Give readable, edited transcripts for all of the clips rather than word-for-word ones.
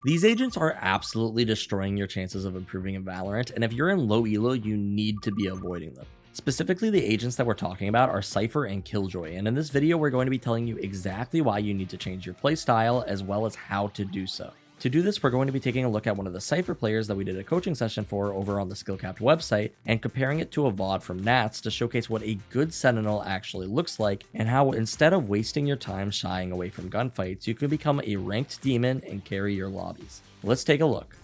These agents are absolutely destroying your chances of improving in Valorant, and if you're in low elo, you need to be avoiding them. Specifically, the agents that we're talking about are Cypher and Killjoy, and in this video, we're going to be telling you exactly why you need to change your playstyle, as well as how to do so. To do this, we're going to be taking a look at one of the Cypher players that we did a coaching session for over on the SkillCapped website, and comparing it to a VoD from Nats to showcase what a good Sentinel actually looks like, and how instead of wasting your time shying away from gunfights, you can become a ranked demon and carry your lobbies. Let's take a look.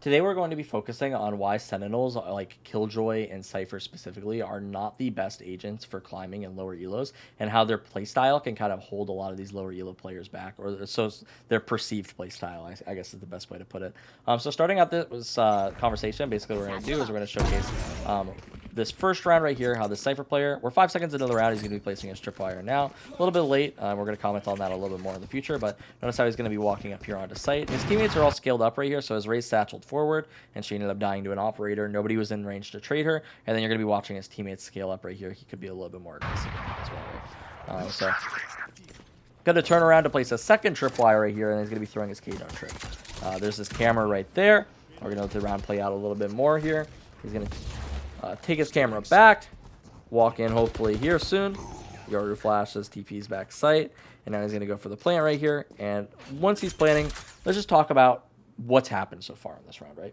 Today we're going to be focusing on why Sentinels like Killjoy and Cypher specifically are not the best agents for climbing in lower elos, and how their playstyle can kind of hold a lot of these lower elo players back, or so their perceived playstyle, I guess is the best way to put it. So starting out this conversation, basically what we're going to do is we're going to showcase this first round right here, how the Cypher player, we're 5 seconds into the round, he's going to be placing his tripwire now. A little bit late, we're going to comment on that a little bit more in the future, but notice how he's going to be walking up here onto site. His teammates are all scaled up right here, so his Raze satcheled forward, and she ended up dying to an operator. Nobody was in range to trade her, and then you're going to be watching his teammates scale up right here. He could be a little bit more aggressive as well, right? So, going to turn around to place a second tripwire right here, and he's going to be throwing his cage on trip. There's this camera right there. We're going to let the round play out a little bit more here. He's going to take his camera back, walk in hopefully here soon. Yoru flashes, TP's back site, and now he's going to go for the plant right here. And once he's planting, let's just talk about what's happened so far in this round, right?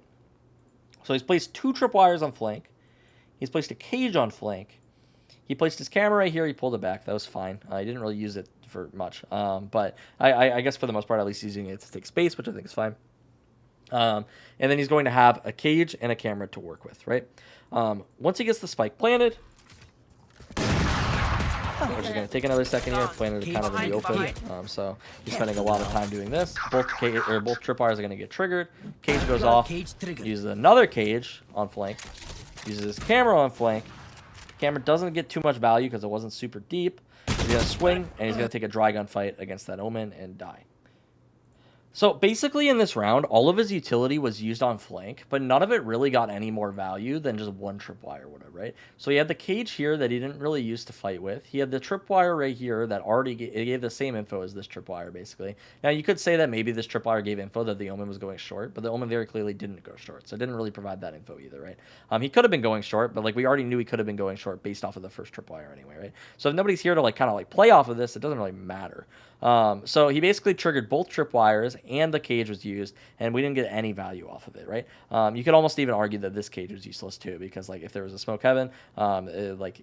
So he's placed 2 tripwires on flank. He's placed a cage on flank. He placed his camera right here. He pulled it back. That was fine. He didn't really use it for much, but I guess for the most part, at least he's using it to take space, which I think is fine. And then he's going to have a cage and a camera to work with, right? Once he gets the spike planted, we're just going to take another second here, planted it kind of in the open. So he's spending a lot of time doing this. Both tripwires are going to get triggered. Cage goes off. Uses another cage on flank. Uses his camera on flank. Camera doesn't get too much value because it wasn't super deep. He's going to swing, and he's going to take a dry gun fight against that Omen and die. So basically in this round, all of his utility was used on flank, but none of it really got any more value than just one tripwire or whatever, right? So he had the cage here that he didn't really use to fight with. He had the tripwire right here that already gave the same info as this tripwire, basically. Now you could say that maybe this tripwire gave info that the Omen was going short, but the Omen very clearly didn't go short, so it didn't really provide that info either, right? He could have been going short, but like we already knew he could have been going short based off of the first tripwire anyway, right? So if nobody's here to like kind of like play off of this, it doesn't really matter. So he basically triggered both tripwires and the cage was used, and we didn't get any value off of it, right? You could almost even argue that this cage was useless too, because like if there was a smoke heaven,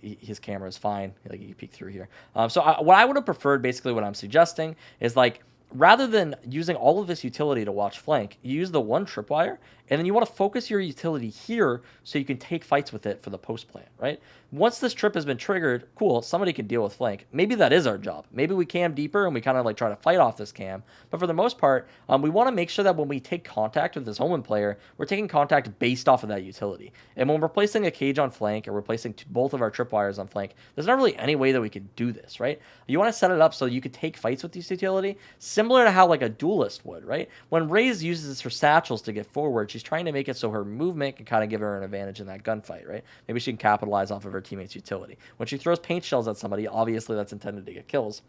his camera is fine, like you can peek through here. What I would have preferred, basically what I'm suggesting, is like rather than using all of this utility to watch flank, you use the one tripwire, and then you want to focus your utility here so you can take fights with it for the post plant, right? Once this trip has been triggered, cool, somebody can deal with flank. Maybe that is our job. Maybe we cam deeper and we kind of like try to fight off this cam. But for the most part, we want to make sure that when we take contact with this Omen player, we're taking contact based off of that utility. And when we're placing a cage on flank or we're placing both of our tripwires on flank, there's not really any way that we could do this, right? You want to set it up so you could take fights with this utility, similar to how like a duelist would, right? When Raze uses her satchels to get forward, she's trying to make it so her movement can kind of give her an advantage in that gunfight, right? Maybe she can capitalize off of her teammate's utility. When she throws paint shells at somebody, obviously that's intended to get kills.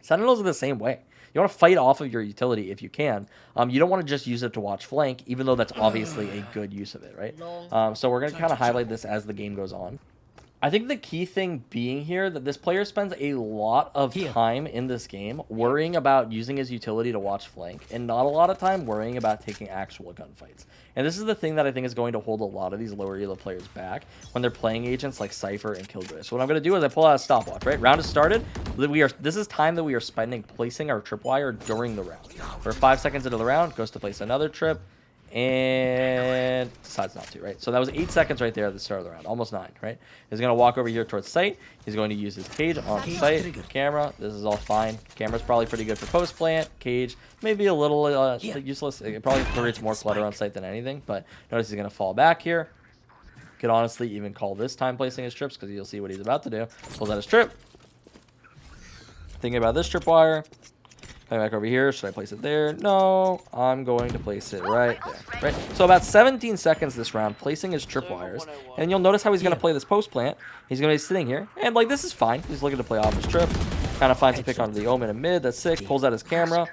Sentinels are the same way. You want to fight off of your utility if you can. You don't want to just use it to watch flank, even though that's obviously a good use of it, right? So we're going to kind of highlight this as the game goes on. I think the key thing being here that this player spends a lot of time in this game worrying about using his utility to watch flank and not a lot of time worrying about taking actual gunfights. And this is the thing that I think is going to hold a lot of these lower elo players back when they're playing agents like Cypher and Killjoy. So what I'm going to do is I pull out a stopwatch, right? Round has started. This is time that we are spending placing our tripwire during the round. We're 5 seconds into the round, goes to place another trip, and decides not to, right? So that was 8 seconds right there at the start of the round, almost 9, right? He's going to walk over here towards site. He's going to use his cage on site, camera. This is all fine. Camera's probably pretty good for post plant. Cage, maybe a little useless. It probably creates more clutter on site than anything, but notice he's going to fall back here. Could honestly even call this time placing his trips because you'll see what he's about to do. Pulls out his trip. Thinking about this tripwire. Coming back over here, should I place it there? No, I'm going to place it right there. Right. So about 17 seconds this round, placing his tripwires, and you'll notice how he's going to play this post plant. He's going to be sitting here, and like this is fine. He's looking to play off his trip. Kind of finds a pick onto the Omen in mid. That's sick. Pulls out his camera.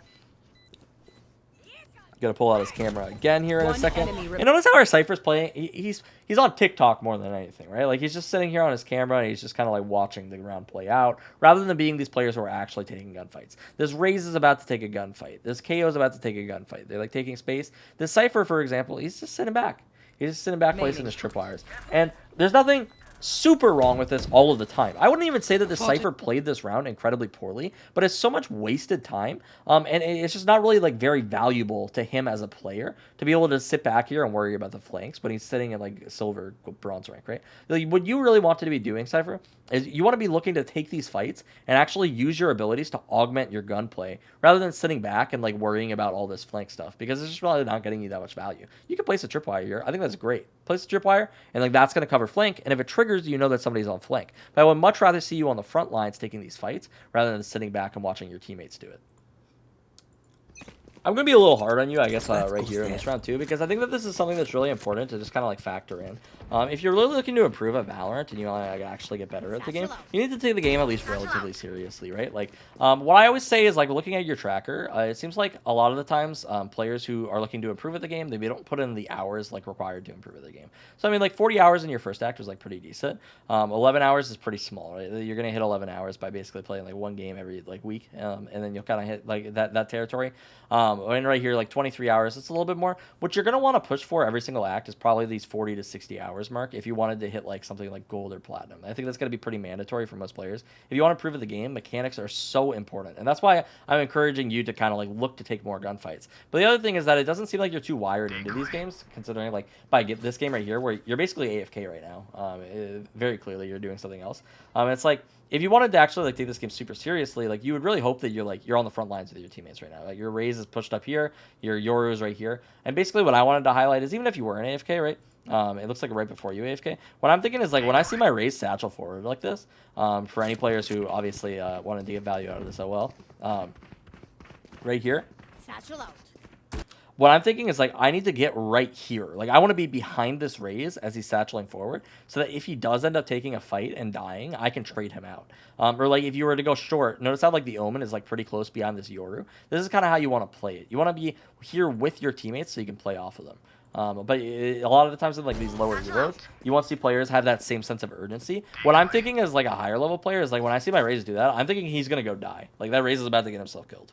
Gonna pull out his camera again here in a second. And notice how our Cypher's playing. He's on TikTok more than anything, right? Like he's just sitting here on his camera and he's just kind of like watching the round play out, rather than being these players who are actually taking gunfights. This Raze is about to take a gunfight. This KO is about to take a gunfight. They're like taking space. This Cypher, for example, he's just sitting back. He's just sitting back placing his tripwires. And there's nothing super wrong with this all of the time. I wouldn't even say that the Cypher played this round incredibly poorly, but it's so much wasted time, and it's just not really like very valuable to him as a player to be able to sit back here and worry about the flanks when he's sitting in like silver, bronze rank, right? Like, what you really want to be doing, Cypher, is you want to be looking to take these fights and actually use your abilities to augment your gunplay rather than sitting back and like worrying about all this flank stuff, because it's just really not getting you that much value. You can place a tripwire here. I think that's great. Place a tripwire, and like that's going to cover flank, and if it triggers, you know that somebody's on flank. But I would much rather see you on the front lines taking these fights rather than sitting back and watching your teammates do it. I'm going to be a little hard on you, I guess, right here in this round, too, because I think that this is something that's really important to just kind of, like, factor in. If you're really looking to improve at Valorant and you want to like, actually get better at the game, you need to take the game at least relatively seriously, right? Like, what I always say is, like, looking at your tracker, it seems like a lot of the times players who are looking to improve at the game, they don't put in the hours, like, required to improve at the game. So, I mean, like, 40 hours in your first act was, like, pretty decent. 11 hours is pretty small, right? You're going to hit 11 hours by basically playing, like, one game every, like, week, and then you'll kind of hit, like, that territory. And right here, like 23 hours, it's a little bit more. What you're going to want to push for every single act is probably these 40 to 60 hours mark if you wanted to hit like something like gold or platinum. I think that's going to be pretty mandatory for most players. If you want to improve at the game, mechanics are so important. And that's why I'm encouraging you to kind of like look to take more gunfights. But the other thing is that it doesn't seem like you're too wired into these games, considering like by this game right here where you're basically AFK right now. Very clearly you're doing something else. It's like, if you wanted to actually like take this game super seriously, like you would really hope that you're on the front lines with your teammates right now. Like your Raze is pushed up here, your Yoru is right here, and basically what I wanted to highlight is even if you were an AFK, right? It looks like right before you AFK. What I'm thinking is like when I see my Raze satchel forward like this, for any players who obviously wanted to get value out of this as well, right here. Satchel out. What I'm thinking is, like, I need to get right here. Like, I want to be behind this Raze as he's satcheling forward so that if he does end up taking a fight and dying, I can trade him out. Or, like, if you were to go short, notice how, like, the Omen is, like, pretty close behind this Yoru. This is kind of how you want to play it. You want to be here with your teammates so you can play off of them. But a lot of the times in, like, these lower heroes, you want to see players have that same sense of urgency. What I'm thinking as, like, a higher level player is, like, when I see my Raze do that, I'm thinking he's going to go die. Like, that Raze is about to get himself killed.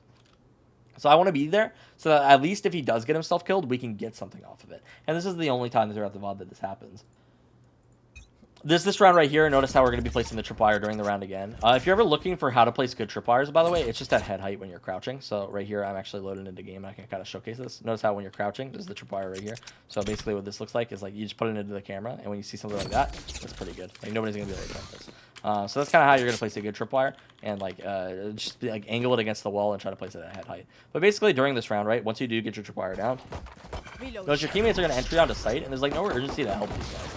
So I want to be there so that at least if he does get himself killed, we can get something off of it. And this is the only time throughout the VOD that this happens. This round right here, notice how we're going to be placing the tripwire during the round again. If you're ever looking for how to place good tripwires, by the way, it's just at head height when you're crouching. So right here, I'm actually loaded into game. And I can kind of showcase this. Notice how when you're crouching, this is the tripwire right here. So basically what this looks like is like you just put it into the camera. And when you see something like that, that's pretty good. Like nobody's going to be able to like this. So that's kind of how you're going to place a good tripwire and like just be, like angle it against the wall and try to place it at head height. But basically during this round, right, once you do get your tripwire down, notice your teammates are going to entry onto site and there's like no urgency to help these guys.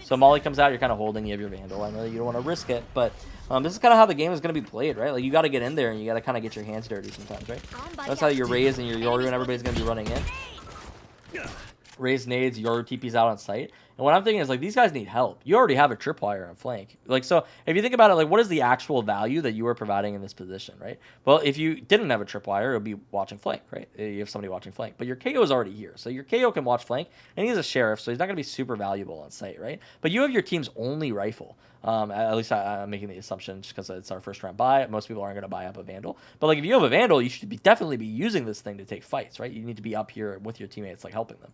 So Molly comes out, you're kind of holding, you have your Vandal. I know that you don't want to risk it, but this is kind of how the game is going to be played, right? Like you got to get in there and you got to kind of get your hands dirty sometimes, right? That's how your Raze and your Yoru and everybody's going to be running in. Raze nades, Yoru TP's out on site. And what I'm thinking is, like, these guys need help. You already have a tripwire on flank. Like, so if you think about it, like, what is the actual value that you are providing in this position, right? Well, if you didn't have a tripwire, it would be watching flank, right? You have somebody watching flank. But your KO is already here. So your KO can watch flank, and he's a sheriff, so he's not going to be super valuable on site, right? But you have your team's only rifle. At least I'm making the assumption just because it's our first round buy. Most people aren't going to buy up a Vandal. But, like, if you have a Vandal, you should definitely be using this thing to take fights, right? You need to be up here with your teammates, like, helping them.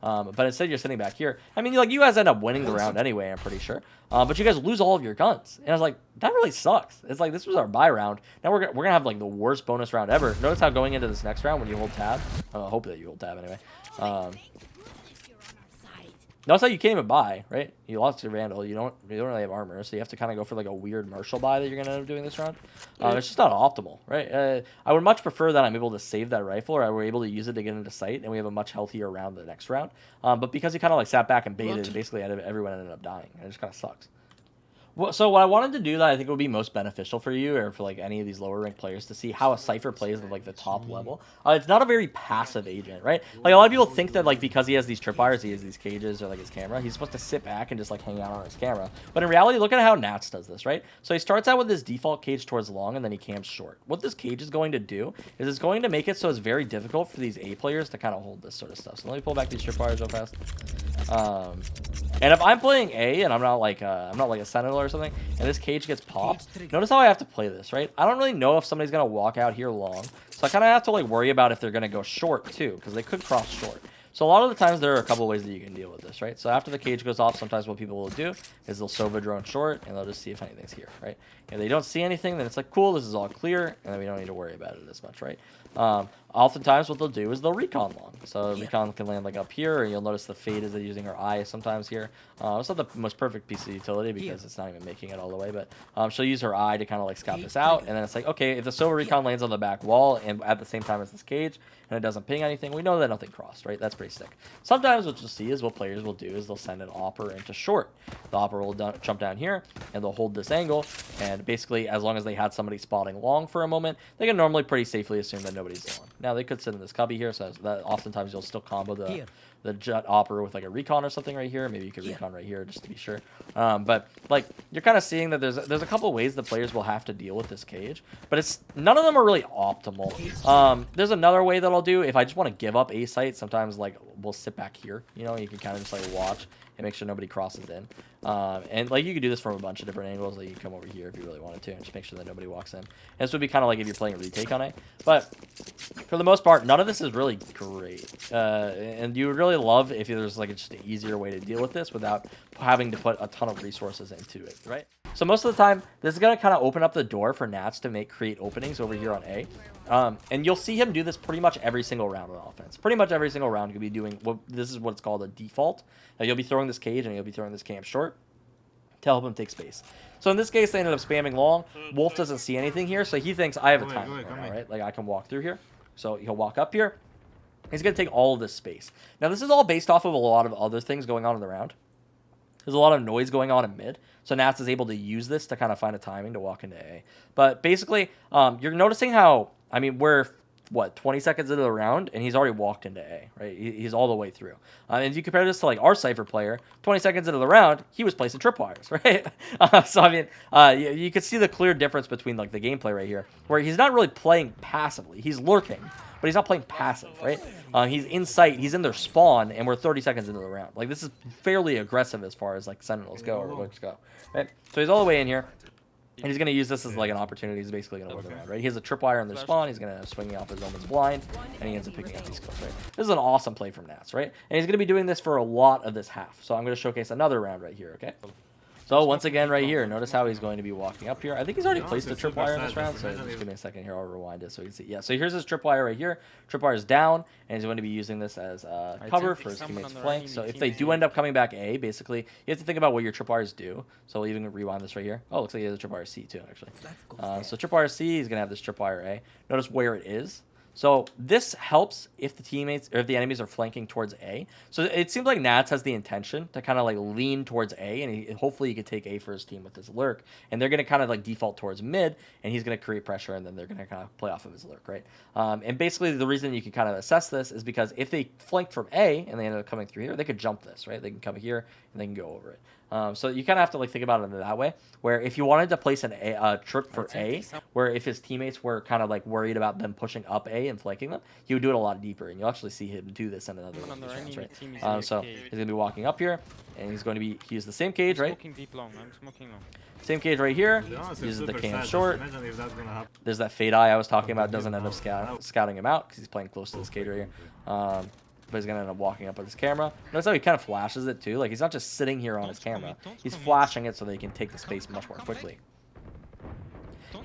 But instead you're sitting back here. I mean, like, you guys end up winning the round anyway, I'm pretty sure. But you guys lose all of your guns. And I was like, that really sucks. It's like, this was our buy round. Now we're gonna have, like, the worst bonus round ever. Notice how going into this next round when you hold tab. I hope that you hold tab anyway. Notice how you can't even buy, right? You lost your Vandal. You don't really have armor, so you have to kind of go for like a weird Marshall buy that you're gonna end up doing this round. It's just not optimal, right? I would much prefer that I'm able to save that rifle, or I were able to use it to get into sight, and we have a much healthier round the next round. But because he kind of like sat back and baited, basically everyone ended up dying. It just kind of sucks. Well, so what I wanted to do that I think would be most beneficial for you or for like any of these lower ranked players to see how a Cypher plays at like the top level. It's not a very passive agent, right? Like a lot of people think that like because he has these tripwires, he has these cages or like his camera, he's supposed to sit back and just like hang out on his camera. But in reality, look at how Nats does this, right? So he starts out with this default cage towards long and then he camps short. What this cage is going to do is it's going to make it so it's very difficult for these A players to kind of hold this sort of stuff. So let me pull back these tripwires real fast. And if I'm playing A and I'm not like a Sentinel or something, and this cage gets popped, notice how I have to play this, right? I don't really know if somebody's gonna walk out here long, so I kind of have to like worry about if they're gonna go short too, because they could cross short. So a lot of the times there are a couple ways that you can deal with this, right? So after the cage goes off, sometimes what people will do is they'll Sova drone short and they'll just see if anything's here, right? If they don't see anything, then it's like, cool, this is all clear, and then we don't need to worry about it as much, right? Oftentimes what they'll do is they'll recon long. So recon can land like up here, and you'll notice the fade is using her eye sometimes here. It's not the most perfect piece of utility because it's not even making it all the way, but she'll use her eye to kind of like scout this out, and then it's like, okay, if the Sova recon lands on the back wall and at the same time as this cage, and it doesn't ping anything, we know that nothing crossed, right? That's pretty sick. Sometimes what you'll see is what players will do is they'll send an opper into short. The opper will jump down here, and they'll hold this angle, and basically as long as they had somebody spotting long for a moment, they can normally pretty safely assume that nobody's long. Now they could sit in this cubby here, so that oftentimes you'll still combo the jet opera with like a recon or something right here. Maybe you could recon right here just to be sure. But like you're kind of seeing that there's a couple ways the players will have to deal with this cage, but none of them are really optimal. There's another way that I'll do if I just want to give up a site. Sometimes like we'll sit back here, you know, you can kind of just like watch and make sure nobody crosses in. And like you could do this from a bunch of different angles. Like you can come over here if you really wanted to and just make sure that nobody walks in. And this would be kind of like if you're playing a retake on it. But for the most part, none of this is really great. And you would really love if there's like just an easier way to deal with this without having to put a ton of resources into it, right? So most of the time, this is going to kind of open up the door for Nats to create openings over here on A. And you'll see him do this pretty much every single round on offense. Pretty much every single round you'll be doing, this is what's called a default. You'll be throwing this cage and you'll be throwing this camp short to help him take space. So in this case, they ended up spamming long. Wolf doesn't see anything here, so he thinks I have a time right now, right? Like I can walk through here. So he'll walk up here. He's going to take all of this space. Now this is all based off of a lot of other things going on in the round. There's a lot of noise going on in mid, so Nats is able to use this to kind of find a timing to walk into A. But basically, you're noticing how, I mean, we're, 20 seconds into the round, and he's already walked into A, right? He's all the way through. And if you compare this to, like, our Cypher player, 20 seconds into the round, he was placing tripwires, right? So, I mean, you can see the clear difference between, like, the gameplay right here, where he's not really playing passively. He's lurking, but he's not playing passive, right? He's in sight, he's in their spawn, and we're 30 seconds into the round. Like, this is fairly aggressive as far as, like, Sentinels go, or lurks go, right? So he's all the way in here, and he's going to use this as, like, an opportunity. He's basically going to win the round, right? He has a tripwire in their spawn, he's going to swing off his Omen's blind, and he ends up picking up these kills, right? This is an awesome play from Nats, right? And he's going to be doing this for a lot of this half. So I'm going to showcase another round right here, okay? So once again right here, notice how he's going to be walking up here. I think he's already placed the tripwire in this round, so just give me a second here. I'll rewind it so you can see. Yeah, so here's his tripwire right here. Tripwire is down, and he's going to be using this as cover for his teammates' flank. So if they do end up coming back A, basically, you have to think about what your tripwires do. So we'll even rewind this right here. Oh, looks like he has a tripwire C too, actually. So tripwire C, he's going to have this tripwire A. Notice where it is. So this helps if the teammates or if the enemies are flanking towards A. So it seems like Nats has the intention to kind of like lean towards A, and hopefully he could take A for his team with his lurk. And they're going to kind of like default towards mid, and he's going to create pressure, and then they're going to kind of play off of his lurk, right? And basically the reason you can kind of assess this is because if they flanked from A and they ended up coming through here, they could jump this, right? They can come here and they can go over it. So you kind of have to like think about it in that way, where if you wanted to place a trip for A, where if his teammates were kind of like worried about them pushing up A and flanking them, he would do it a lot deeper, and you'll actually see him do this in another one of these rounds, right? So he's going to be walking up here, and he's going to use the same cage, right? Same cage right here, uses the cam short. There's that fade eye I was talking about, doesn't end up scouting him out because he's playing close to this cage right here. But he's going to end up walking up with his camera. Notice how he kind of flashes it too. Like he's not just sitting here on his camera. He's flashing it so that he can take the space much more quickly.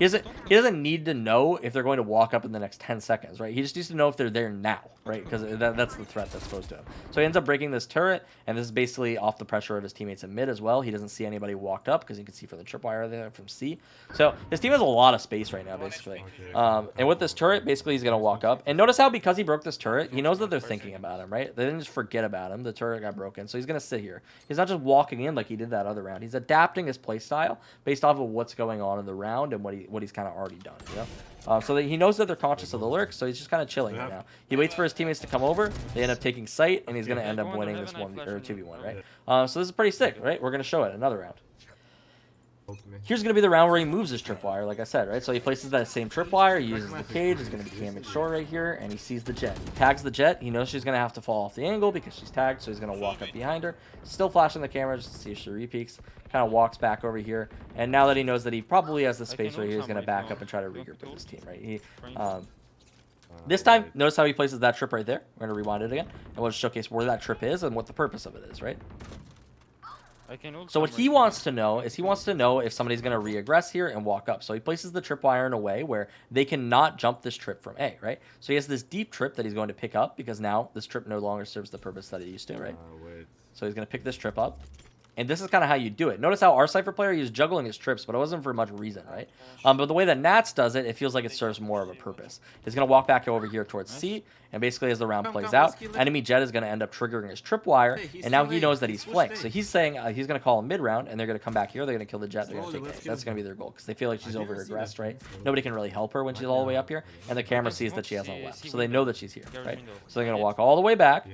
He doesn't need to know if they're going to walk up in the next 10 seconds, right? He just needs to know if they're there now, right? Because that's the threat that's posed to him. So he ends up breaking this turret, and this is basically off the pressure of his teammates in mid as well. He doesn't see anybody walked up because you can see from the tripwire there from C. So his team has a lot of space right now, basically. And with this turret, basically he's going to walk up. And notice how because he broke this turret, he knows that they're thinking about him, right? They didn't just forget about him. The turret got broken, so he's going to sit here. He's not just walking in like he did that other round. He's adapting his playstyle based off of what's going on in the round and what he's kind of already done, you know? So that he knows that they're conscious of the lurk, so he's just kind of chilling right now. He waits for his teammates to come over. They end up taking sight, and he's going to end up winning this 2v1, right? So this is pretty sick, right? We're going to show it another round. Here's going to be the round where he moves his tripwire, like I said, right? So he places that same tripwire, he uses the cage, it's going to be camming short right here, and he sees the jet. He tags the jet, he knows she's going to have to fall off the angle because she's tagged, so he's going to walk up behind her. Still flashing the camera just to see if she repeaks. Kind of walks back over here, and now that he knows that he probably has the space right here, he's going to back up and try to regroup with his team, right? This time, notice how he places that trip right there. We're going to rewind it again, and we'll just showcase where that trip is and what the purpose of it is, right? So what he wants to know is if somebody's going to re-aggress here and walk up. So he places the tripwire in a way where they cannot jump this trip from A, right? So he has this deep trip that he's going to pick up because now this trip no longer serves the purpose that it used to, right? So he's going to pick this trip up. And this is kind of how you do it. Notice how our Cypher player, he was juggling his trips, but it wasn't for much reason, right? But the way that Nats does it, it feels like it serves more of a purpose. He's going to walk back over here towards C, and basically as the round plays out, enemy jet is going to end up triggering his tripwire, and now he knows that he's flanked. So he's saying he's going to call a mid-round, and they're going to come back here, they're going to kill the jet, they're going to take A. That's going to be their goal, because they feel like she's over-aggressed, right? Nobody can really help her when she's all the way up here, and the camera sees that she has no left. So they know that she's here, right? So they're going to walk all the way back,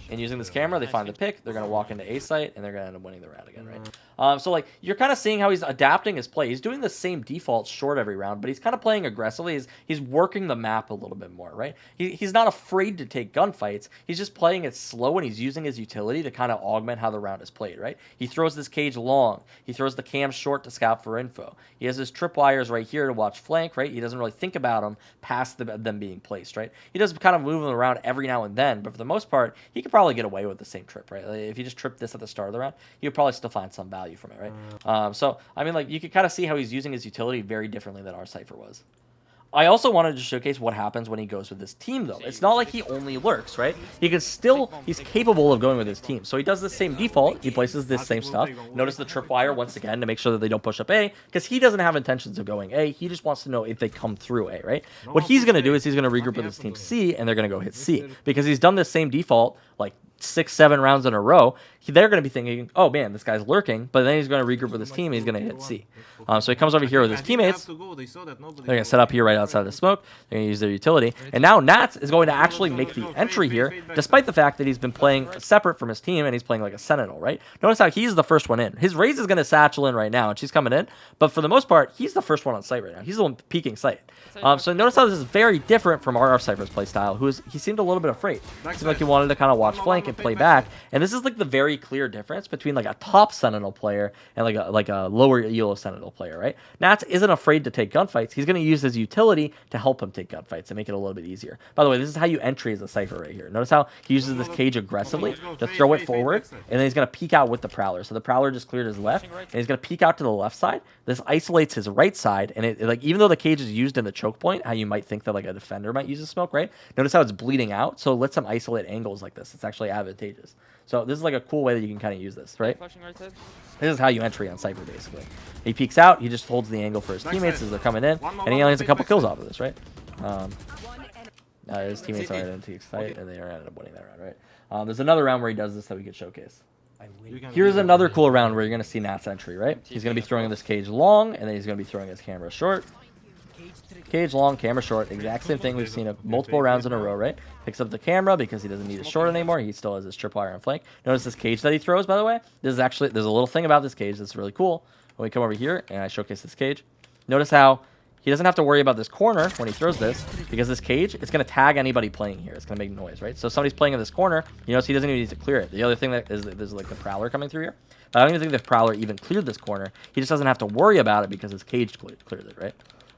and using this camera, they find the pick, they're going to walk into A site, and they're going to end up winning the round again, right? So like you're kind of seeing how he's adapting his play. He's doing the same default short every round, but he's kind of playing aggressively. He's working the map a little bit more, right? He's not afraid to take gunfights. He's just playing it slow, and he's using his utility to kind of augment how the round is played, right? He throws this cage long. He throws the cam short to scout for info. He has his tripwires right here to watch flank, right? He doesn't really think about them past them being placed, right? He does kind of move them around every now and then, but for the most part, he could probably get away with the same trip, right? Like if you just trip this at the start of the round, he would probably still find some value from it, right? So, I mean, like, you can kind of see how he's using his utility very differently than our Cypher was. I also wanted to showcase what happens when he goes with his team, though. It's not like he only lurks, right? He's capable of going with his team. So he does the same default. He places this same stuff. Notice the tripwire once again to make sure that they don't push up A, because he doesn't have intentions of going A. He just wants to know if they come through A, right? What he's going to do is he's going to regroup with his team C, and they're going to go hit C, because he's done this same default, like, 6-7 rounds in a row. They're going to be thinking, oh man, this guy's lurking, but then he's going to regroup with his team, and he's going to hit C. So he comes over here with his teammates. They're going to set up here right outside of the smoke. They're going to use their utility. And now Nats is going to actually make the entry here, despite the fact that he's been playing separate from his team, and he's playing like a Sentinel, right? Notice how he's the first one in. His Raze is going to satchel in right now, and she's coming in. But for the most part, he's the first one on site right now. He's the one peeking site. So notice how this is very different from our Cypher's playstyle, he seemed a little bit afraid. It seemed like he wanted to kind of watch flank and play back. And this is like the very clear difference between like a top Sentinel player and like a lower ELO Sentinel player, right? Nats isn't afraid to take gunfights. He's going to use his utility to help him take gunfights and make it a little bit easier. By the way, this is how you entry as a Cypher right here. Notice how he uses this cage aggressively to throw it forward, and then he's going to peek out with the Prowler. So the Prowler just cleared his left, and he's going to peek out to the left side. This isolates his right side, and it like even though the cage is used in the choke point, how you might think that like a defender might use a smoke, right? Notice how it's bleeding out, so it lets him isolate angles like this. It's actually advantageous. So this is like a cool way that you can kind of use this, right? This is how you entry on Cypher, basically. He peeks out, he just holds the angle for his teammates as they're coming in, and he only has a couple kills off of this, right? His teammates are in to excite, and they are ended up winning that round, right? There's another round where he does this that we could showcase. Here's another cool round where you're going to see Nat's entry, right? He's going to be throwing this cage long, and then he's going to be throwing his camera short. Cage long, camera short, exact same thing we've seen multiple rounds in a row, right? Picks up the camera because he doesn't need it short anymore. He still has his tripwire on flank. Notice this cage that he throws, by the way. There's a little thing about this cage that's really cool. When we come over here and I showcase this cage, notice how he doesn't have to worry about this corner when he throws this, because this cage, it's going to tag anybody playing here. It's going to make noise, right? So if somebody's playing in this corner, you notice he doesn't even need to clear it. The other thing that is there's like the Prowler coming through here. But I don't even think the Prowler even cleared this corner. He just doesn't have to worry about it because his cage cleared it, right?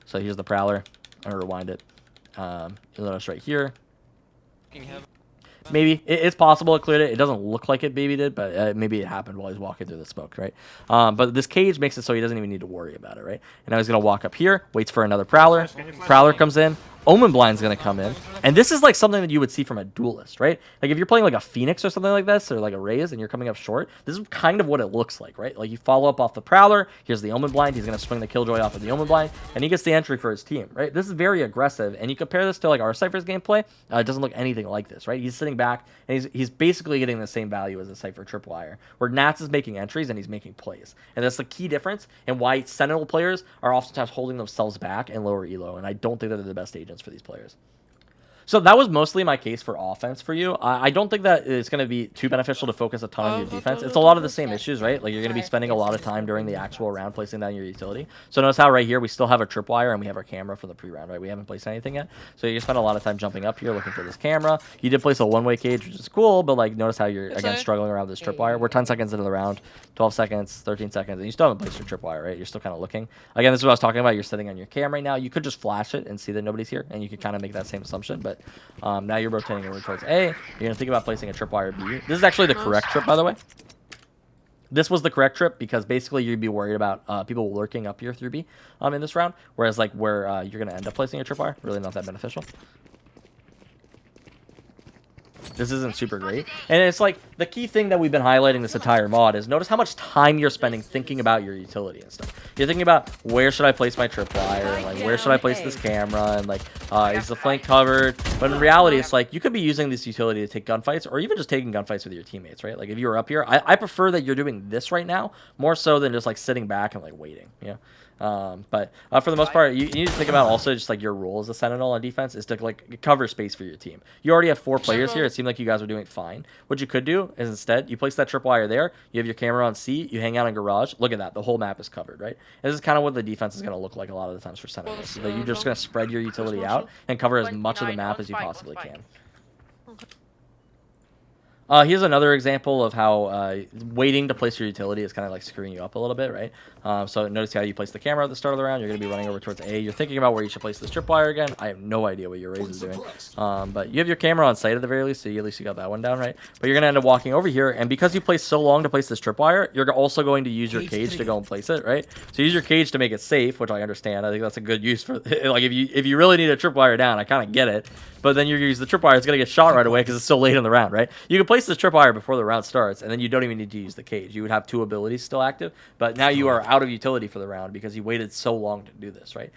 So here's the Prowler. I'm going to rewind it. You'll notice right here. Maybe. It's possible it cleared it. It doesn't look like it maybe did, but maybe it happened while he's walking through the smoke, right? But this cage makes it so he doesn't even need to worry about it, right? And now he's going to walk up here, waits for another Prowler. Prowler comes in. Omen Blind's going to come in. And this is like something that you would see from a duelist, right? Like if you're playing like a Phoenix or something like this, or like a Raze, and you're coming up short, this is kind of what it looks like, right? Like you follow up off the Prowler, here's the Omen Blind, he's going to swing the Killjoy off of the Omen Blind, and he gets the entry for his team, right? This is very aggressive, and you compare this to like our Cypher's gameplay, it doesn't look anything like this, right? He's sitting back, and he's basically getting the same value as a Cypher Tripwire, where Nats is making entries and he's making plays. And that's the key difference in why Sentinel players are oftentimes holding themselves back in lower elo, and I don't think that they're the best agents for these players. So that was mostly my case for offense for you. I don't think that it's going to be too beneficial to focus a ton on your defense. It's a lot of the same issues, right? Like you're going to be spending a lot of time during the actual round placing down your utility. So notice how right here we still have a tripwire and we have our camera for the pre-round, right? We haven't placed anything yet. So you spend a lot of time jumping up here looking for this camera. You did place a one-way cage, which is cool, but like notice how you're, again, struggling around this tripwire. We're 10 seconds into the round, 12 seconds, 13 seconds, and you still haven't placed your tripwire, right? You're still kind of looking. Again, this is what I was talking about. You're sitting on your cam right now. You could just flash it and see that nobody's here, and you could kind of make that same assumption, but now you're rotating over towards A. You're going to think about placing a tripwire B. This is actually the correct trip, by the way. This was the correct trip because basically you'd be worried about people lurking up here through B in this round, whereas like where you're going to end up placing a tripwire, really not that beneficial. This isn't super great. And it's like the key thing that we've been highlighting this entire mod is notice how much time you're spending thinking about your utility and stuff. You're thinking about where should I place my tripwire, and like where should I place this camera, and like is the flank covered? But in reality, it's like you could be using this utility to take gunfights or even just taking gunfights with your teammates, right? Like if you were up here, I prefer that you're doing this right now more so than just like sitting back and like waiting, you know? But for the most part, you need to think about also just like your role as a Sentinel on defense is to like cover space for your team. You already have 4 players here. It seemed like you guys were doing fine. What you could do is instead you place that tripwire there. You have your camera on C. You hang out in garage. Look at that. The whole map is covered, right? And this is kind of what the defense is going to look like a lot of the times for Sentinels. So that you're just going to spread your utility out and cover as much of the map as you possibly can. Here's another example of how waiting to place your utility is kind of like screwing you up a little bit, right? So notice how you place the camera at the start of the round. You're going to be running over towards A. You're thinking about where you should place this tripwire again. I have no idea what your Raze is doing. But you have your camera on site at the very least, so at least you got that one down, right? But you're going to end up walking over here, and because you placed so long to place this tripwire, you're also going to use your cage to go and place it, right? So use your cage to make it safe, which I understand. I think that's a good use for, like, if you really need a tripwire down, I kind of get it. But then you use the tripwire, it's going to get shot right away because it's so late in the round, right? You can place this tripwire before the round starts, and then you don't even need to use the cage. You would have 2 abilities still active, but now you are out of utility for the round because you waited so long to do this, right?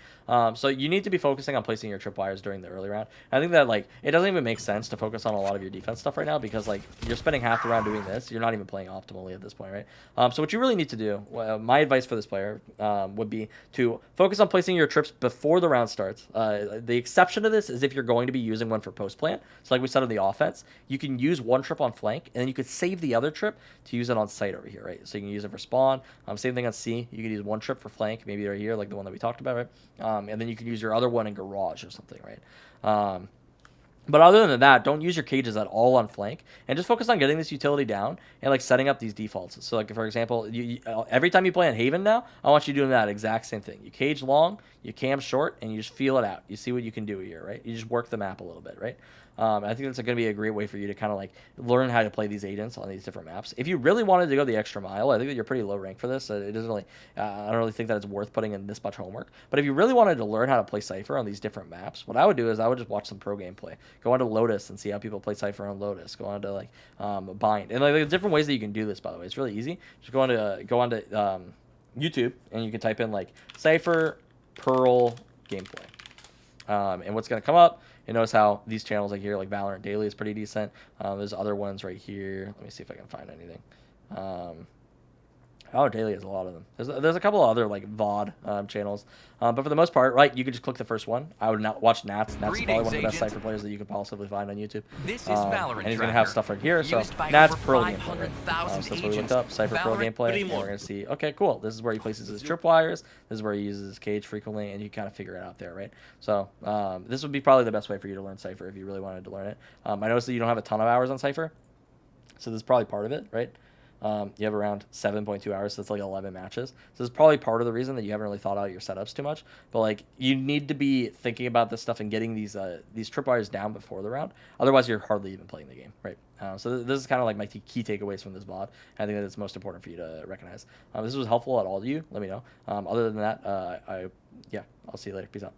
So you need to be focusing on placing your tripwires during the early round. I think that like it doesn't even make sense to focus on a lot of your defense stuff right now because like you're spending half the round doing this. You're not even playing optimally at this point, right? So what you really need to do, my advice for this player would be to focus on placing your trips before the round starts. The exception to this is if you're going to be using one for post plant. So like we said on the offense, you can use one trip on flank and then you could save the other trip to use it on site over here, right? So you can use it for spawn. Same thing on C. You can use one trip for flank, maybe right here, like the one that we talked about, right? And then you can use your other one in garage or something, right? But other than that, don't use your cages at all on flank, and just focus on getting this utility down and like setting up these defaults. So like for example, every time you play on Haven now, I want you doing that exact same thing. You cage long, you cam short, and you just feel it out. You see what you can do here, right? You just work the map a little bit, right? I think that's going to be a great way for you to kind of like learn how to play these agents on these different maps. If you really wanted to go the extra mile, I think that you're pretty low rank for this. It doesn't really, I don't really think that it's worth putting in this much homework. But if you really wanted to learn how to play Cypher on these different maps, what I would do is I would just watch some pro gameplay. Go onto Lotus and see how people play Cypher on Lotus. Go onto like Bind, and like there's different ways that you can do this. By the way, it's really easy. Just go onto YouTube and you can type in like Cypher Pearl gameplay, and what's going to come up. And notice how these channels like here, like Valorant Daily is pretty decent. There's other ones right here. Let me see if I can find anything. Valorant Daily has a lot of them. There's a couple of other like VoD channels. But for the most part, right, you could just click the first one. I would not watch Nats. Nats is probably one of the best Cypher players that you could possibly find on YouTube. This is Valorant and he's going to have stuff right here. So Nats Pearl gameplay. So that's what we looked up. Cypher Pearl gameplay. And we're going to see, okay, cool. This is where he places his tripwires. This is where he uses his cage frequently. And you kind of figure it out there, right? So this would be probably the best way for you to learn Cypher if you really wanted to learn it. I noticed that you don't have a ton of hours on Cypher. So this is probably part of it, right? You have around 7.2 hours, so it's like 11 matches. So this is probably part of the reason that you haven't really thought out your setups too much. But like, you need to be thinking about this stuff and getting these tripwires down before the round. Otherwise, you're hardly even playing the game, right? So this is kind of like my key takeaways from this VOD. I think that it's most important for you to recognize. This was helpful at all to you. Let me know. Other than that, I'll see you later. Peace out.